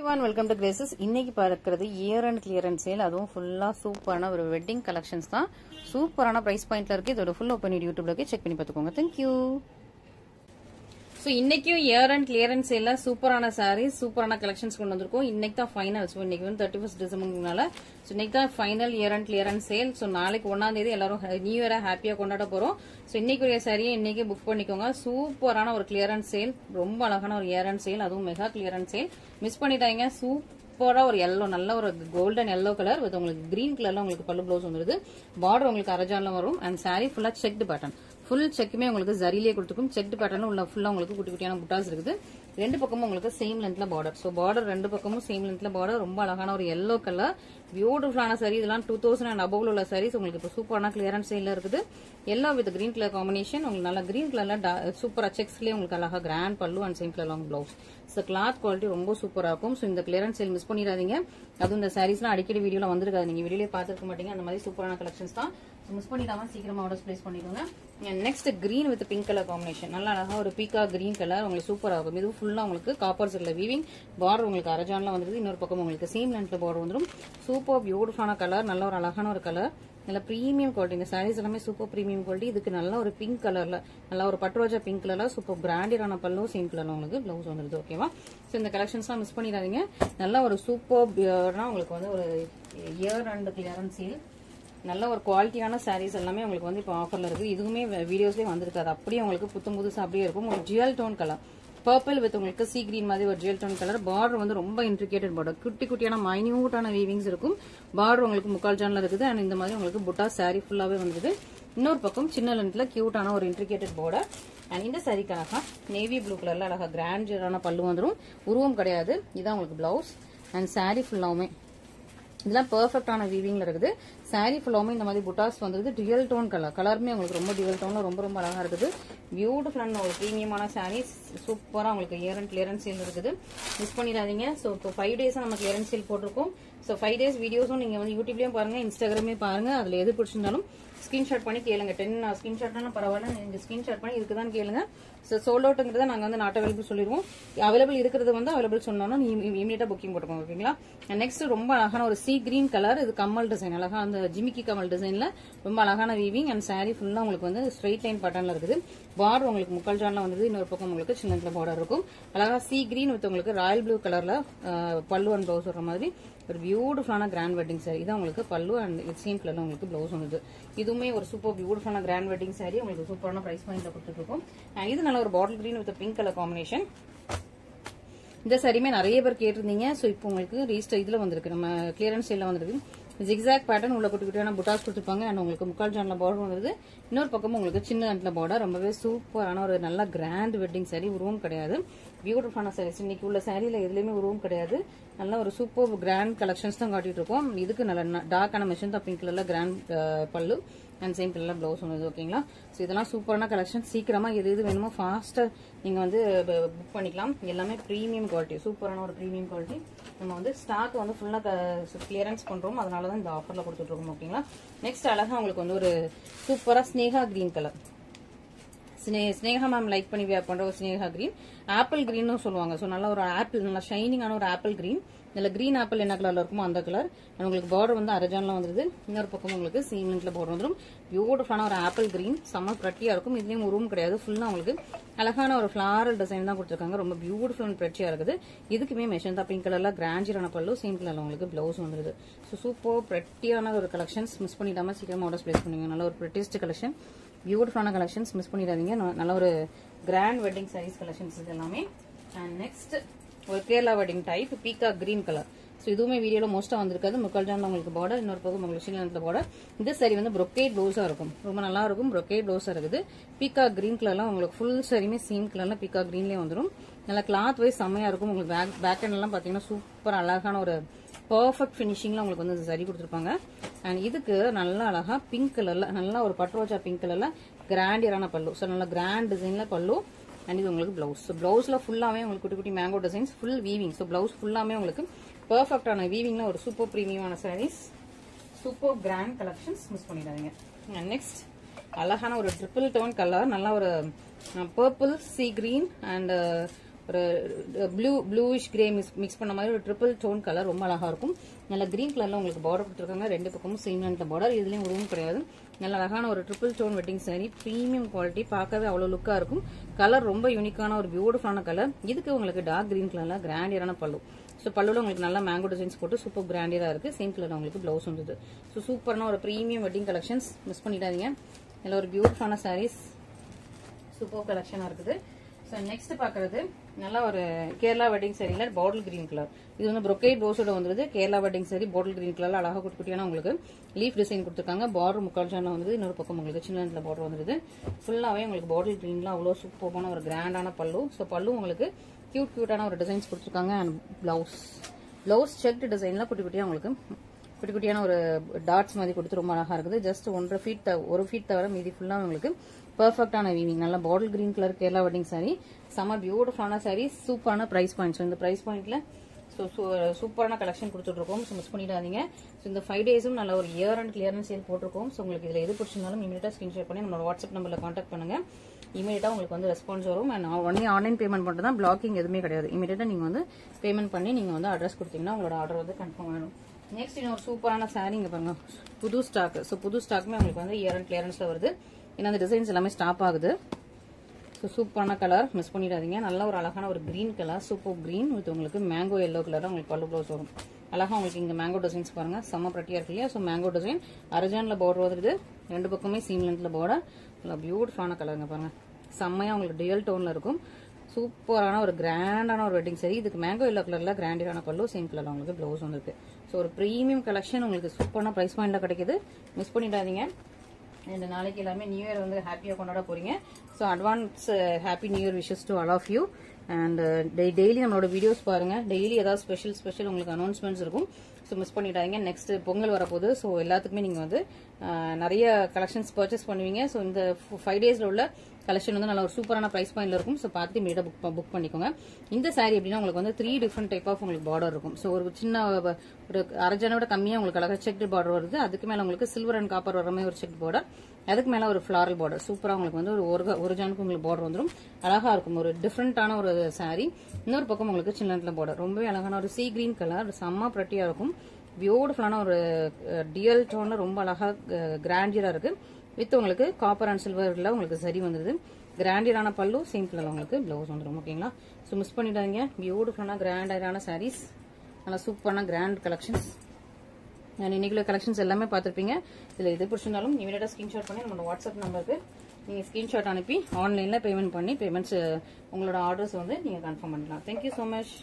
everyone, welcome to Graces. இன்னைக்கு பார்க்கிறது year and clearance sale. அதுவும் ஃபுல்லா சூப்பரான ஒரு வெட்டிங் கலெக்ஷன்ஸ் தான். சூப்பரான பிரைஸ் பாயிண்ட்ல இருக்கு. இதோட ஃபுல் ஓபன் யூடியூப்ல போய் செக் பண்ணி பார்த்துக்கோங்க. Thank you. ஸோ இன்னைக்கும் இயர் அண்ட் கிளியரன்ஸ் சேல்ல சூப்பரான சாரீஸ், சூப்பரான கலெக்ஷன்ஸ் கொண்டு வந்திருக்கோம். இன்னைக்கு தான் ஃபைனல். ஸோ இன்னைக்கு வந்து 31 டிசம்பர்னால ஸோ இன்னைக்கு தான் final year and clearance sale. So நாளைக்கு 1ஆம் தேதி எல்லாரும் நியூ இயரா ஹாப்பியா கொண்டாட போறோம். ஸோ இன்னைக்குரிய சாரியை இன்னைக்கு புக் பண்ணிக்கோங்க. சூப்பரான ஒரு கிளியரன்ஸ் சேல், ரொம்ப அழகான ஒரு இயர் அண்ட் சேல், அதுவும் மெகா கிளியரன்ஸ் சேல். மிஸ் பண்ணிட்டாங்க. சூப்பரா ஒரு எல்லோ, நல்ல ஒரு கோல்டன் எல்லோ கலர் வித் உங்களுக்கு கிரீன் கலர்ல உங்களுக்கு பல்லு ப்ளவுஸ் வந்துருது. பார்டர் உங்களுக்கு அரஜான்ல வரும். அண்ட் சாரி ஃபுல்லா செக்டு பேட்டர்ன், ஃபுல் செக்குமே உங்களுக்கு ஜரிலே கொடுத்துருக்கும். செக்டு பேட்டர்ன் உள்ள ஃபுல்லா உங்களுக்கு குட்டி குட்டியான புட்டாஸ் இருக்குது. ரெண்டு பக்கமும் உங்களுக்கு சேம் லென்த்ல பார்டர். ஸோ பார்டர் ரெண்டு பக்கமும் சேம் லென்த்ல பார்டர். ரொம்ப அழகான ஒரு எல்லோ கலர், பியூட்டிஃபுல்லான சாரி. இதெல்லாம் 2000 அண்ட் அபவ்ல உள்ள சாரீஸ் உங்களுக்கு இப்போ சூப்பரான கிளியரன்ஸ் சேல்ல இருக்குது. Yellow with green colour combination. உங்களுக்கு நல்லா கிரீன் கலர்ல சூப்பரா செக்ஸ்லயே உங்களுக்கு அழகா கிராண்ட் பல்லு and same colour long blouse. So cloth quality ரொம்ப சூப்பரா இருக்கும். ஸோ இந்த கிளியரன்ஸ் சேல் மிஸ் பண்ணிடாதீங்க. அதுவும் இந்த சாரீஸ்லாம் அடிக்கடி வீடியோல வந்திருக்காது, நீங்க வீடியோலயே பார்த்துருக்க மாட்டீங்க. அந்த மாதிரி சூப்பரான கலெக்ஷன்ஸ் தான். மிஸ் பண்ணிடாம சீக்கிரமா ஆர்டர்ஸ் பிளேஸ் பண்ணிக்கோங்க. Next green with pink colour combination. நல்லா அழகா ஒரு பீக்கா கிரீன் கலர் உங்களுக்கு சூப்பரா இருக்கும். இது ஃபுல்லா உங்களுக்கு காப்பர் சில்ல வீவிங். பார்டர் உங்களுக்கு அரஜான்ல வந்துருது. இன்னொரு பக்கம் உங்களுக்கு சேம் லென்த்ல பார்டர் வந்துடும். சூப்பர் பியூட்டிஃபுல்லான கலர், நல்ல ஒரு அழகான ஒரு கலர், நல்ல பிரீமியம் குவாலிட்டி. இந்த சாரீஸ் எல்லாமே சூப்பர் பிரீமியம் குவாலிட்டி. இதுக்கு நல்ல ஒரு பிங்க் கலர்ல, நல்ல ஒரு பட்டுரோஜா பிங்க் கலர்ல சூப்பர் பிராண்டடான பல்லு, சேம் கலர்ல உங்களுக்கு பிளவுஸ் வந்துருது. ஓகேவா? ஸோ இந்த கலெக்ஷன்ஸ்லாம் மிஸ் பண்ணிடாதீங்க. நல்ல ஒரு சூப்பர் உங்களுக்கு வந்து ஒரு இயர் அண்ட் கிளியரன்ஸ் சேல். நல்ல ஒரு குவாலிட்டியான சாரீஸ் எல்லாமே உங்களுக்கு வந்து இப்போ ஆஃபர்ல இருக்கு. இதுவுமே வீடியோஸ்லயே வந்திருக்காது. அப்படியே உங்களுக்கு புத்தம் புதுசா அப்படியே இருக்கும். ஒரு jewel tone colour, purple with உங்களுக்கு சி கிரீன் மாதிரி ஒரு ஜுவல் டோன் கலர். பார்டர் வந்து ரொம்ப இன்ட்ரிகேட்டட் பார்டர், குட்டி குட்டியான மைன்யூட்டான வீவிங்ஸ் இருக்கும். பார்டர் உங்களுக்கு முக்கால் ஜான்ல இருக்குது. அண்ட் இந்த மாதிரி உங்களுக்கு புட்டா சாரி ஃபுல்லாவே வந்துருது. இன்னொரு பக்கம் சின்ன லென்த்ல கியூட்டான ஒரு இன்ட்ரிகேட்டட் பார்டர். அண்ட் இந்த சாரிக்கு அழகா நேவி ப்ளூ கலர்ல அழகா கிராண்டான பல்லு வந்துடும். உருவம் கிடையாது. இதான் உங்களுக்கு பிளவுஸ். அண்ட் சாரி ஃபுல்லாவுமே இதெல்லாம் பெர்ஃபெக்டான வீவிங்ல இருக்குது. சாரி ஃபுல்லாவுமே இந்த மாதிரி புட்டாஸ் வந்துருது. டியூவல் டோன் கலர், கலருமே உங்களுக்கு ரொம்ப டியூவல் டோன்ல ரொம்ப ரொம்ப அழகா இருக்குது. பியூட்டிஃபுல்லான ஒரு பிரீமியமான சாரீஸ், சூப்பரா உங்களுக்கு இயர் அண்ட் கிளியரன்ஸ் சேல் இருக்குது. மிஸ் பண்ணிடாதீங்க. ஸோ இப்போ 5 டேஸா நம்ம கிளியரன்ஸ் சேல் போட்டிருக்கோம். ஸோ 5 டேஸ் வீடியோஸும் நீங்க வந்து யூடியூப்லயும் பாருங்க, இன்ஸ்டாகிராமே பாருங்க. அதுல எது பிடிச்சிருந்தாலும் ஸ்கிரீன்ஷாட் பண்ணி கேளுங்க. 10 ஸ்கிரீன்ஷாட்னாலும் பரவாயில்ல, நீங்க ஸ்கிரீன்ஷாட் பண்ணி இருக்குதான் கேளுங்க. ஸோ சோல்ட் அவுட்ங்கிறத நாங்க வந்து நாட் அவைலபிள் சொல்லிடுவோம். அவைலபிள் இருக்கிறது வந்து அவைலபிள் சொன்னோம்னா இமீடியட்டா புக்கிங் போட்டுக்கோங்க. ஓகேங்களா? நெக்ஸ்ட் ரொம்ப அழகான ஒரு சி கிரீன் கலர். இது கமல் டிசைன், அழகா அந்த ஜிமிக்கி கமல் டிசைன்ல ரொம்ப அழகான வீவிங். அண்ட் சாரி ஃபுல்லா உங்களுக்கு வந்து ஸ்ட்ரெயிட் லைன் பேட்டர்ன்ல இருக்குது. பார்டர் உங்களுக்கு முக்கால் ஜான்ல வந்து இன்னொரு பக்கம் உங்களுக்கு சின்ன பார்டர் இருக்கும். அழகா சி கிரீன் வித் உங்களுக்கு ராயல் ப்ளூ கலர்ல பல்லு அண்ட் பிளவுஸ் வர மாதிரி ஒரு பியூட்டிஃபுல்லான கிராண்ட் வெட்டிங் சாரி. இதான் உங்களுக்கு பல்லு அண்ட் சேம் கலர்ல உங்களுக்கு பிளவுஸ் வந்தது. இதுவுமே ஒரு சூப்பர் பியூட்டிஃபுல்லான கிராண்ட் வெட்டிங் சாரி. உங்களுக்கு சூப்பரான பிரைஸ் பாயிண்ட்ல கொடுத்துட்டு இருக்கோம். இது நல்ல ஒரு bottle green with pink colour combination. இந்த சாரியுமே நிறைய பேர் கேட்டிருந்தீங்க. ஸோ இப்போ உங்களுக்கு ரீஸ்டர் இதுல வந்திருக்கு, நம்ம கிளியரன்ஸ் சேல்ல வந்திருக்கு. ஜிக்ஸாக் பேட்டர்ன் உள்ள குட்டி குட்டியான புட்டாஸ் கொடுத்துருப்பாங்க. அண்ட் உங்களுக்கு முக்கால் ஜான்ல பார்டர் வந்துருது. இன்னொரு பக்கமும் உங்களுக்கு சின்ன லென்த்ல பார்டர். ரொம்பவே சூப்பரான ஒரு நல்ல கிராண்ட் வெட்டிங் சாரி. உருவம் கிடையாது, பியூட்டிஃபுல்லான சாரீஸ். இன்னைக்கு உள்ள சாரியில எதுலயுமே உருவம் கிடையாது. நல்ல ஒரு சூப்பர் கிராண்ட் கலெக்ஷன்ஸ் தான் காட்டிட்டு இருக்கோம். இதுக்கு நல்ல டார்க்கான மெஷின் தான் பிங்க் கலர்ல கிராண்ட் பல்லு அண்ட் சேம் கலர்ல பிளவுஸ் ஒன்று. ஓகேங்களா? ஸோ இதெல்லாம் சூப்பரான கலெக்ஷன். சீக்கிரமா எது வேணுமோ ஃபாஸ்டா நீங்க வந்து புக் பண்ணிக்கலாம். எல்லாமே பிரீமியம் குவாலிட்டி, சூப்பரான ஒரு பிரீமியம் குவாலிட்டி. நம்ம வந்து ஸ்டாக் வந்து ஃபுல்லா கிளியரன்ஸ் பண்றோம், அதனாலதான் இந்த ஆஃபர்ல கொடுத்துட்டு இருக்கோம். ஓகேங்களா? நெக்ஸ்ட் அழகா உங்களுக்கு வந்து ஒரு சூப்பரா Sneha green colour. Sneha ma'am like பண்ணி வியர் பண்ற ஒரு ஸ்னேகா கிரீன், ஆப்பிள் கிரீன் சொல்லுவாங்க. ஸோ நல்ல ஒரு ஆப்பிள், நல்லா ஷைனிங்கான ஒரு ஆப்பிள் கிரீன். இதுல கிரீன் ஆப்பிள் என்ன கலர்ல இருக்குமோ அந்த கலர். உங்களுக்கு பார்டர் வந்து அரஜான்ல வந்துருது. இன்னொரு பக்கம் உங்களுக்கு சீமெண்ட்ல பார்டர் வந்துடும். பியூட்டிஃபுல்லான ஒரு ஆப்பிள் கிரீன், செம்ம பிரட்டியா இருக்கும். இதுலயும் உருவம் கிடையாது. ஃபுல்லா உங்களுக்கு அழகான ஒரு ஃபிளாரல் டிசைன் தான் கொடுத்துருக்காங்க. ரொம்ப பியூட்டிஃபுல் அண்ட் பிரட்டியா இருக்குது. இதுக்குமே மெஷன் தான் பிங்க் கலர்ல கிராண்டியரான பல்லு, சேம் கலர்ல உங்களுக்கு பிளவுஸ் வந்துருது. ஸோ சூப்பர் பிரட்டியான ஒரு கலெக்ஷன்ஸ். மிஸ் பண்ணிடாம சீக்கிரமா ஆர்டர்ஸ் பிளேஸ் பண்ணுவீங்க. நல்ல ஒரு பிரிட்டிஸ்ட் கலெக்ஷன், பியூட்டிஃபுல்லான கலெக்ஷன்ஸ். மிஸ் பண்ணிடாதீங்க. நல்ல ஒரு கிராண்ட் வெட்டிங் சாரீஸ் கலெக்ஷன்ஸ் இது எல்லாமே. அண்ட் நெக்ஸ்ட் ஒரு கேரளா வெட்டிங் டைப் பீக்கா கிரீன் கலர். ஸோ இதுவுமே வீடியோல மோஸ்டா வந்திருக்காது. முக்கால் ஜான்ல உங்களுக்கு பார்டர், இன்னொரு பக்கம் உங்களுக்கு சின்ன பார்டர். இந்த சாரி வந்து brocade ப்ளவுஸா இருக்கும், ரொம்ப நல்லா இருக்கும். brocade ப்ளவுஸா இருக்குது. பீக்கா கிரீன் கலர்லாம் உங்களுக்கு ஃபுல் சாரியுமே சேம் கலர்ல பீக்கா கிரீன்லயே வந்துடும். நல்லா கிளாத் வைஸ் செம்மையா இருக்கும். உங்களுக்கு பேக் ஹேண்ட் எல்லாம் பாத்தீங்கன்னா சூப்பர் அழகான ஒரு பர்ஃபெக்ட் ஃபினிஷிங்ல உங்களுக்கு வந்து சரி கொடுத்துருப்பாங்க. அண்ட் இதுக்கு நல்லா அழகா பிங்க் கலர்ல, நல்லா ஒரு பட்ரோஜா பிங்க் கலர்ல கிராண்டியரான பல்லு. ஸோ நல்லா கிராண்ட் டிசைன்ல பல்லு. அண்ட் இது உங்களுக்கு பிளவுஸ். பிளவுஸ்ல ஃபுல்லாவே உங்களுக்கு குட்டி குட்டி mango designs, full weaving. So blouse ஃபுல்லாமே உங்களுக்கு பெர்ஃபெக்டான வீவிங்ல ஒரு சூப்பர் பிரீமியமான saris, super grand collections. Miss பண்ணிடாதீங்க. நெக்ஸ்ட் அழகான ஒரு ட்ரிபிள் டோன் கலர், நல்லா ஒரு பர்பிள் சி கிரீன் அண்ட் ஒரு ப்ளூயிஷ் கிரே மிக்ஸ் பண்ண மாதிரி ஒரு ட்ரிபிள் டோன் கலர் ரொம்ப அழகா இருக்கும். நல்ல கிரீன் கலர்ல உங்களுக்கு பார்டர் கொடுத்துருக்காங்க. ரெண்டு பக்கமும் சேம் லென்த்ல பார்டர். இதுலயும் உருவம் கிடையாது. நல்ல அழகான ஒரு triple tone wedding sari. Premium quality. பார்க்கவே அவ்வளவு லுக்கா இருக்கும். கலர் ரொம்ப யூனிக்கான ஒரு பியூட்டிஃபுல்லான கலர். இதுக்கு உங்களுக்கு டார்க் கிரீன் கலர்ல கிராண்டியரான பல்லு. ஸோ பல்லுல உங்களுக்கு நல்லா மேங்கோ டிசைன்ஸ் போட்டு சூப்பர் கிராண்டியரா இருக்கு. சேம் கலர் உங்களுக்கு பிளவுஸ் வந்தது. ஸோ சூப்பரான ஒரு பிரீமியம் வெட்டிங் கலெக்ஷன்ஸ் மிஸ் பண்ணிடாதீங்க. நல்ல ஒரு பியூட்டிஃபுல்லான சாரீஸ் சூப்பர் கலெக்ஷனா இருக்குது. ஸோ நெக்ஸ்ட் பாக்குறது நல்ல ஒரு கேரளா வெட்டிங் சாரியில பாட்டில் கிரீன் கலர். இது வந்து ப்ரொக்கேட் ரோஸோட வந்துருது. Kerala wedding sari bottle green கலர்ல அழகா குட்டியான உங்களுக்கு லீஃப் டிசைன் கொடுத்துருக்காங்க. பார்டர் முக்கால் சாண்டா வந்து இன்னொரு பக்கம் உங்களுக்கு சின்ன பார்டர் வந்துருது. ஃபுல்லாவே உங்களுக்கு பாட்டில் கிரீன்ல அவ்வளோ சூப்பரான ஒரு கிராண்டான பல்லு. ஸோ பல்லு உங்களுக்கு கியூட்டான ஒரு டிசைன்ஸ் கொடுத்துருக்காங்க. அண்ட் பிளவுஸ் செக்டு டிசைன்ல குட்டியா உங்களுக்கு குட்டியான ஒரு டாட்ஸ் மாதிரி கொடுத்து ரொம்ப அழகா இருக்குது. ஜஸ்ட் 1 ஃபீட் தவிர மீதி ஃபுல்லா உங்களுக்கு பெர்ஃபெக்டான வீவிங். நல்ல பாட்டில் green colour Kerala wedding sorry. செம்ம பியூட்டிஃபுல்லான சாரி. சூப்பரான பிரைஸ் பாயிண்ட். ஸோ இந்த பிரைஸ் பாயிண்ட்ல சூப்பரான கலெக்ஷன் கொடுத்துட்டு இருக்கோம். ஸோ மிஸ் பண்ணிடாதீங்க. ஸோ இந்த 5 டேஸும் நல்ல ஒரு இயர் அண்ட் கிளியரன்ஸ் சேல் போட்டிருக்கோம். ஸோ உங்களுக்கு இதுல எது பிடிச்சிருந்தாலும் இமீடியட்டா ஸ்கிரீன்ஷாட் பண்ணி நம்மளோட வாட்ஸ்அப் நம்பர்ல கான்டாக்ட் பண்ணுங்க. இமீடியட்டா உங்களுக்கு வந்து ரெஸ்பான்ஸ் வரும். அண்ட் ஒன்லி ஆன்லைன் பேமெண்ட் மட்டும் தான். பிளாக்கிங் எதுவுமே கிடையாது. இமீடியட்டா நீங்க வந்து பேமெண்ட் பண்ணி நீங்க வந்து அட்ரஸ் கொடுத்தீங்கன்னா உங்களோட ஆர்டர் வந்து கன்ஃபார்ம் ஆயிடும். நெக்ஸ்ட் இன்னொரு சூப்பரான சாரி இங்க பாருங்க. புது ஸ்டாக். ஸோ புது ஸ்டாக்குமே உங்களுக்கு வந்து இயர் அண்ட் கிளியரன்ஸ்ல வருது. ஏன்னா அந்த டிசைன்ஸ் எல்லாமே ஸ்டாப் ஆகுது. ஸோ சூப்பரான கலர் மிஸ் பண்ணிடாதீங்க. நல்ல ஒரு அழகான ஒரு green colour. Super green with உங்களுக்கு மேங்கோ எல்லோ கலர் உங்களுக்கு பல்லு ப்ளவுஸ் வரும். அழகா உங்களுக்கு இங்க மேங்கோ டிசைன்ஸ் பாருங்க. செம்ம பிரட்டியா இருக்கு இல்லையா? ஸோ மேங்கோ டிசைன் அர்ஜான்ல பார்டர் வருது. ரெண்டு பக்கமே சீம் லென்த்ல பார்டர். பியூட்டிஃபுல்லான கலருங்க பாருங்க. செம்மையா உங்களுக்கு டியல் டோன்ல இருக்கும். சூப்பரான ஒரு கிராண்டான ஒரு வெட்டிங் சாரி. இதுக்கு மேங்கோ எல்லோ கலர்ல கிராண்டியரான பல்லு. சேம் கலர்ல உங்களுக்கு பிளவுஸ் வந்துருக்கு. ஸோ ஒரு பிரீமியம் கலெக்ஷன் உங்களுக்கு சூப்பரான பிரைஸ் பாயிண்ட்ல கிடைக்குது. மிஸ் பண்ணிடாதீங்க. இந்த நாளைக்கு எல்லாமே நியூ இயர் வந்து ஹாப்பியா கொண்டாட போறீங்க. So advance happy new year wishes to all of you. And daily நம்மளோட வீடியோஸ் பாருங்க. டெய்லி ஏதாவது ஸ்பெஷல் உங்களுக்கு அனௌன்ஸ்மெண்ட்ஸ் இருக்கும். ஸோ மிஸ் பண்ணிடாதீங்க. நெக்ஸ்ட் பொங்கல் வரப்போகுது. ஸோ எல்லாத்துக்குமே நீங்க வந்து நிறைய கலெக்ஷன்ஸ் பர்ச்சேஸ் பண்ணுவீங்க. ஸோ இந்த 5 டேஸ்ல உள்ள கலெக்ஷன் வந்து நல்ல ஒரு சூப்பரான பிரைஸ் பாயிண்ட்ல இருக்கும். ஸோ பார்த்து மீடியா புக் பண்ணிக்கோங்க. இந்த சாரி எப்படின்னா உங்களுக்கு வந்து 3 டிஃப்ரெண்ட் டைப் ஆஃப் உங்களுக்கு பார்டர் இருக்கும். ஸோ ஒரு சின்ன ஒரு அரஜானோட கம்மியா உங்களுக்கு அழகா செக்டு பார்டர் வருது. அதுக்கு மேல உங்களுக்கு சில்வர் அண்ட் காப்பர் வர மாதிரி ஒரு செக் பார்டர். அதுக்கு மேல ஒரு ஃபிளாரல் பார்டர். சூப்பரா உங்களுக்கு வந்து ஒரு ஜானுக்கு உங்களுக்கு பார்டர் வந்துடும். அழகா இருக்கும். ஒரு டிஃப்ரெண்டான ஒரு சாரி. இன்னொரு பக்கம் உங்களுக்கு சின்ன பார்டர். ரொம்பவே அழகான ஒரு சீ கிரீன் கலர். செம்ம பிரட்டியா இருக்கும். பியூட்டிஃபுல்லான ஒரு டியல் டோன்ல ரொம்ப அழகா கிராண்டியரா இருக்கு. வித் உங்களுக்கு காப்பர் அண்ட் சில்வர்ல உங்களுக்கு சரி வந்துருது. கிராண்டியரான பல்லு. சேம் கலர்ல உங்களுக்கு பிளவுஸ் வந்துடும். ஓகேங்களா? ஸோ மிஸ் பண்ணிடாதீங்க. பியூட்டிஃபுல்லான கிராண்டியரான சாரீஸ். நல்லா சூப்பரான கிராண்ட் கலெக்ஷன்ஸ். நான் இன்னைக்குள்ள கலெக்ஷன்ஸ் எல்லாமே பார்த்துருப்பீங்க. இதுல எது பிடிச்சிருந்தாலும் இமீடியட்டா ஸ்கிரீன்ஷாட் பண்ணி நம்ம வாட்ஸ்அப் நம்பருக்கு நீங்க ஸ்கிரீன்ஷாட் அனுப்பி ஆன்லைன்ல பேமெண்ட் பண்ணி பேமெண்ட்ஸ் உங்களோட ஆர்டர்ஸ் வந்து நீங்க கன்ஃபார்ம் பண்ணலாம். Thank you so much.